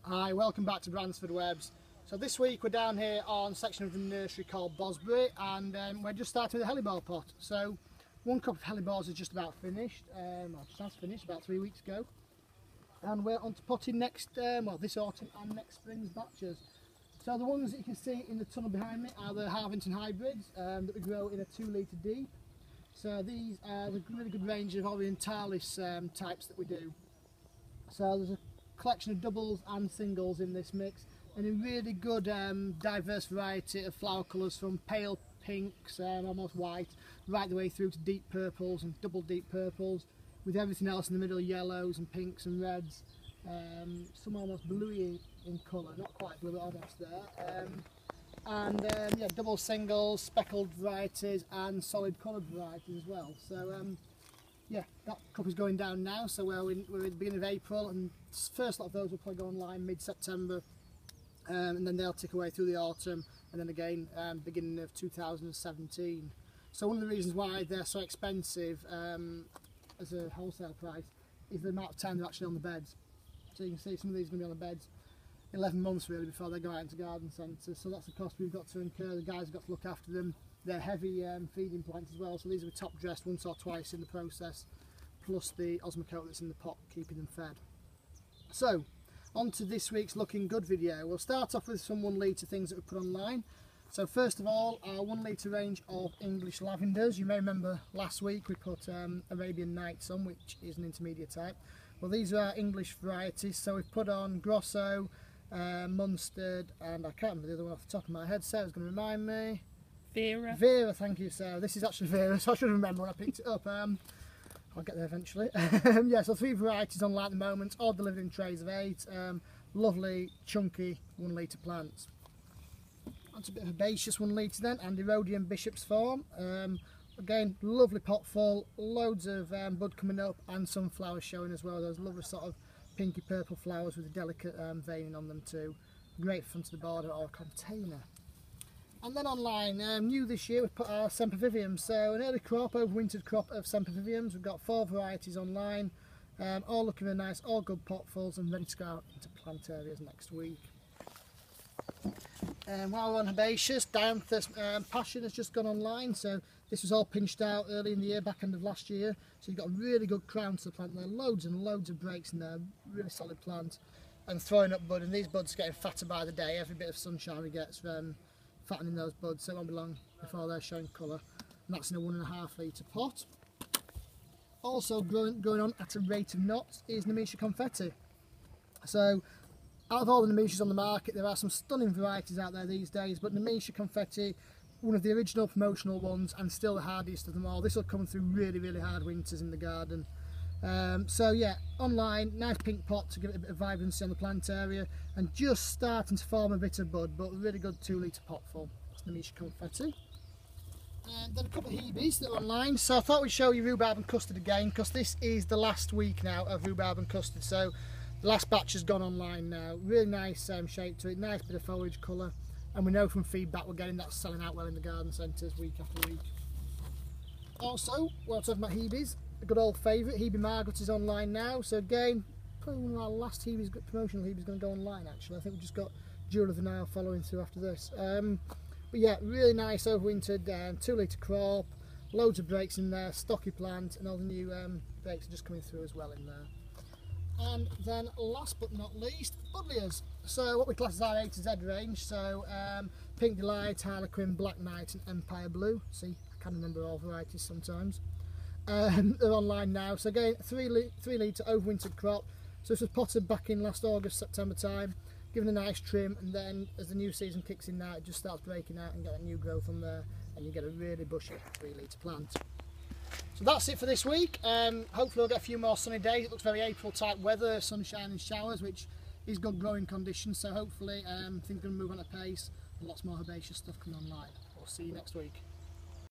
Hi, welcome back to Bransford Webs. So this week we're down here on a section of the nursery called Bosbury, and we're just starting with a hellebore pot. So one crop of hellebores is just about finished, just has finished about 3 weeks ago. And we're on to potting this autumn and next spring's batches. So the ones that you can see in the tunnel behind me are the Harvington hybrids that we grow in a 2 litre deep. So these are the really good range of Orientalis types that we do. So there's a collection of doubles and singles in this mix, and a really good diverse variety of flower colours, from pale pinks, almost white, right the way through to deep purples and double deep purples, with everything else in the middle, yellows and pinks and reds, some almost bluey in colour, not quite blue but almost there, yeah, double singles, speckled varieties and solid coloured varieties as well. So yeah, that crop is going down now, so we're at the beginning of April, and the first lot of those will probably go online mid-September, and then they'll tick away through the autumn, and then again beginning of 2017. So one of the reasons why they're so expensive as a wholesale price is the amount of time they're actually on the beds. So you can see some of these are going to be on the beds 11 months really before they go out into garden centres, so that's the cost we've got to incur. The guys have got to look after them. They're heavy feeding plants as well, so these are top dressed once or twice in the process, plus the osmocote that's in the pot keeping them fed. So on to this week's Looking Good video. We'll start off with some 1 litre things that we put online. So first of all, our 1 litre range of English lavenders. You may remember last week we put Arabian Nights on, which is an intermediate type. Well, these are our English varieties, so we've put on Grosso, Munstead, and I can't remember the other one off the top of my head. Sarah's going to remind me. Vera, thank you, Sarah. This is actually Vera, so I should remember when I picked it up. I'll get there eventually. Yeah, so 3 varieties online at the moment, all delivered in trays of 8. Lovely, chunky 1 litre plants. That's a bit of herbaceous 1 litre then, and Erodium Bishop's Form. Again, lovely pot full, loads of bud coming up, and some flowers showing as well. Those lovely sort of pinky purple flowers with a delicate veining on them too. Great for front of the border or a container. And then online, new this year, we've put our Semperviviums, so an early crop, overwintered crop of Semperviviums. We've got 4 varieties online, all looking really nice, all good potfuls and ready to go out into plant areas next week. While we're on herbaceous, Dianthus Passion has just gone online, so this was all pinched out early in the year, back end of last year, so you've got a really good crown to the plant there, loads and loads of breaks in there, really solid plant, and throwing up bud, and these buds are getting fatter by the day. Every bit of sunshine we get fattening those buds, so it won't be long before they're showing colour, and that's in a 1.5 litre pot. Also going on at a rate of knots is Nemesia Confetti. So out of all the Nemesias on the market, there are some stunning varieties out there these days, but Nemesia Confetti, one of the original promotional ones and still the hardiest of them all. This will come through really, really hard winters in the garden. So yeah, online, nice pink pot to give it a bit of vibrancy on the plant area, and just starting to form a bit of bud, but a really good 2 litre pot full. That's Nemesia Confetti. And then a couple of Hebes that are online. So I thought we'd show you rhubarb and custard again, because this is the last week now of rhubarb and custard. So the last batch has gone online now. Really nice shape to it, nice bit of foliage colour, and we know from feedback we're getting that selling out well in the garden centres week after week. Also, while talking about Hebes, a good old favourite, Hebe Margaret is online now. So again, probably one of our last Hebes, promotional Hebes going to go online actually. I think we've just got Jewel of the Nile following through after this. But yeah, really nice overwintered 2 litre crop, loads of breaks in there, stocky plant, and all the new breaks are just coming through as well in there. And then last but not least, Buddleias. So what we class as our A to Z range, so Pink Delight, Harlequin, Black Knight and Empire Blue. See, I can remember all varieties sometimes. They're online now, so again 3 litre overwintered crop. So this was potted back in last August, September time, given a nice trim, and then as the new season kicks in now, it just starts breaking out and getting new growth on there, and you get a really bushy 3 litre plant. So that's it for this week. Hopefully we'll get a few more sunny days. It looks very April type weather, sunshine and showers, which is good growing conditions, so hopefully things are going to move on at pace and lots more herbaceous stuff coming online. We'll see you next week.